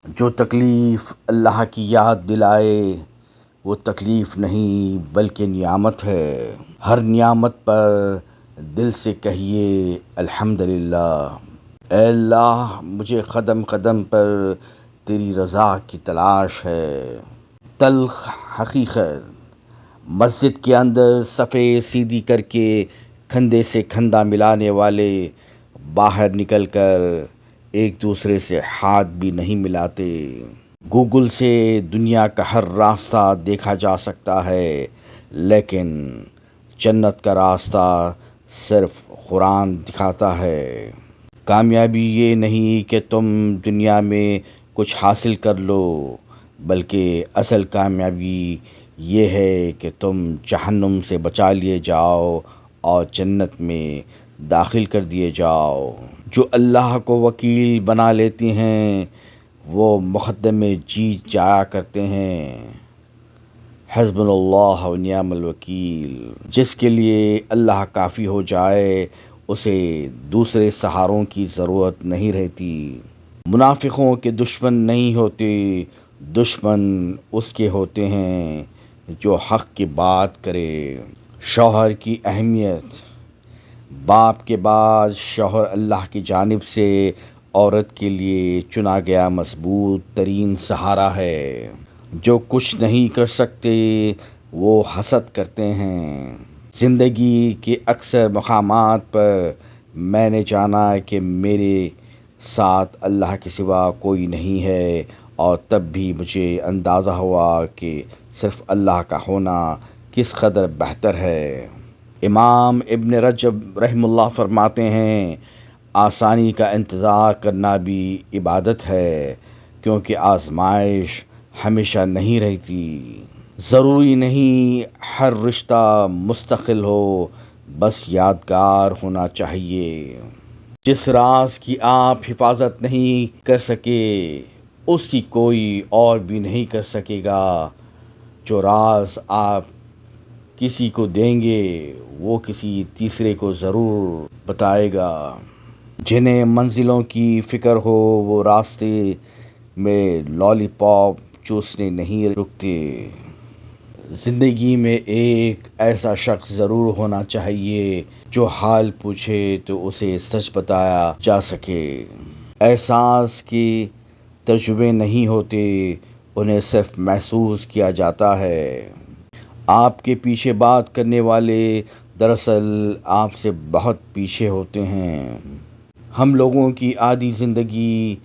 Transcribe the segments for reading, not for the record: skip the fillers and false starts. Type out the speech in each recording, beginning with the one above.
جو تکلیف اللہ کی یاد دلائے وہ تکلیف نہیں بلکہ نعمت ہے۔ ہر نعمت پر دل سے کہیے الحمدللہ۔ اے اللہ مجھے قدم قدم پر تیری رضا کی تلاش ہے۔ تلخ حقیقت، مسجد کے اندر صفیں سیدھی کر کے کندھے سے کندھا ملانے والے باہر نکل کر ایک دوسرے سے ہاتھ بھی نہیں ملاتے۔ گوگل سے دنیا کا ہر راستہ دیکھا جا سکتا ہے، لیکن جنت کا راستہ صرف قرآن دکھاتا ہے۔ کامیابی یہ نہیں کہ تم دنیا میں کچھ حاصل کر لو، بلکہ اصل کامیابی یہ ہے کہ تم جہنم سے بچا لیے جاؤ اور جنت میں داخل کر دیے جاؤ۔ جو اللہ کو وکیل بنا لیتے ہیں وہ مقدمے جیت جایا کرتے ہیں۔ حسبنا اللہ و نعم الوکیل۔ جس کے لیے اللہ کافی ہو جائے اسے دوسرے سہاروں کی ضرورت نہیں رہتی۔ منافقوں کے دشمن نہیں ہوتے، دشمن اس کے ہوتے ہیں جو حق کی بات کرے۔ شوہر کی اہمیت۔ باپ کے بعد شوہر اللہ کی جانب سے عورت کے لیے چنا گیا مضبوط ترین سہارا ہے۔ جو کچھ نہیں کر سکتے وہ حسد کرتے ہیں۔ زندگی کے اکثر مقامات پر میں نے جانا کہ میرے ساتھ اللہ کے سوا کوئی نہیں ہے، اور تب بھی مجھے اندازہ ہوا کہ صرف اللہ کا ہونا کس قدر بہتر ہے۔ امام ابن رجب رحمہ اللہ فرماتے ہیں، آسانی کا انتظار کرنا بھی عبادت ہے، کیونکہ آزمائش ہمیشہ نہیں رہتی۔ ضروری نہیں ہر رشتہ مستقل ہو، بس یادگار ہونا چاہیے۔ جس راز کی آپ حفاظت نہیں کر سکے اس کی کوئی اور بھی نہیں کر سکے گا۔ جو راز آپ کسی کو دیں گے وہ کسی تیسرے کو ضرور بتائے گا۔ جنہیں منزلوں کی فکر ہو وہ راستے میں لالی پاپ چوسنے نہیں رکتے۔ زندگی میں ایک ایسا شخص ضرور ہونا چاہیے جو حال پوچھے تو اسے سچ بتایا جا سکے۔ احساس کے تجربے نہیں ہوتے، انہیں صرف محسوس کیا جاتا ہے۔ آپ کے پیچھے بات کرنے والے دراصل آپ سے بہت پیچھے ہوتے ہیں۔ ہم لوگوں کی آدھی زندگی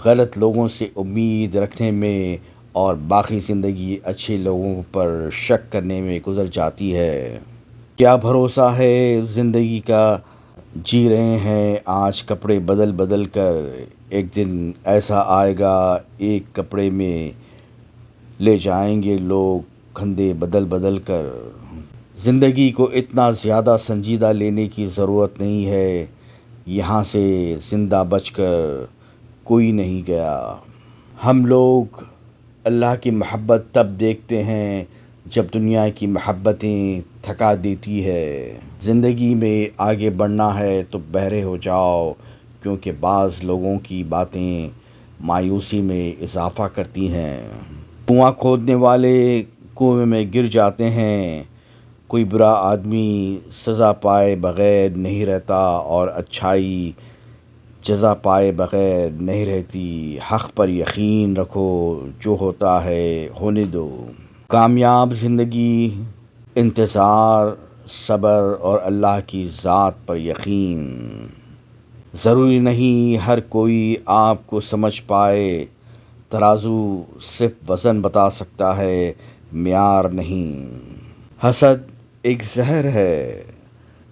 غلط لوگوں سے امید رکھنے میں اور باقی زندگی اچھے لوگوں پر شک کرنے میں گزر جاتی ہے۔ کیا بھروسہ ہے زندگی کا، جی رہے ہیں آج کپڑے بدل بدل کر، ایک دن ایسا آئے گا ایک کپڑے میں لے جائیں گے لوگ کندھے بدل بدل کر۔ زندگی کو اتنا زیادہ سنجیدہ لینے کی ضرورت نہیں ہے، یہاں سے زندہ بچ کر کوئی نہیں گیا۔ ہم لوگ اللہ کی محبت تب دیکھتے ہیں جب دنیا کی محبتیں تھکا دیتی ہے۔ زندگی میں آگے بڑھنا ہے تو بہرے ہو جاؤ، کیونکہ بعض لوگوں کی باتیں مایوسی میں اضافہ کرتی ہیں۔ کنواں کھودنے والے کنویں میں گر جاتے ہیں۔ کوئی برا آدمی سزا پائے بغیر نہیں رہتا اور اچھائی جزا پائے بغیر نہیں رہتی۔ حق پر یقین رکھو، جو ہوتا ہے ہونے دو۔ کامیاب زندگی، انتظار، صبر اور اللہ کی ذات پر یقین۔ ضروری نہیں ہر کوئی آپ کو سمجھ پائے، ترازو صرف وزن بتا سکتا ہے، معیار نہیں۔ حسد ایک زہر ہے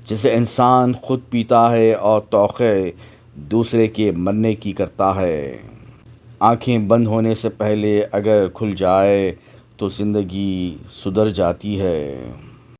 جسے انسان خود پیتا ہے اور توقع دوسرے کے مرنے کی کرتا ہے۔ آنکھیں بند ہونے سے پہلے اگر کھل جائے تو زندگی سدھر جاتی ہے۔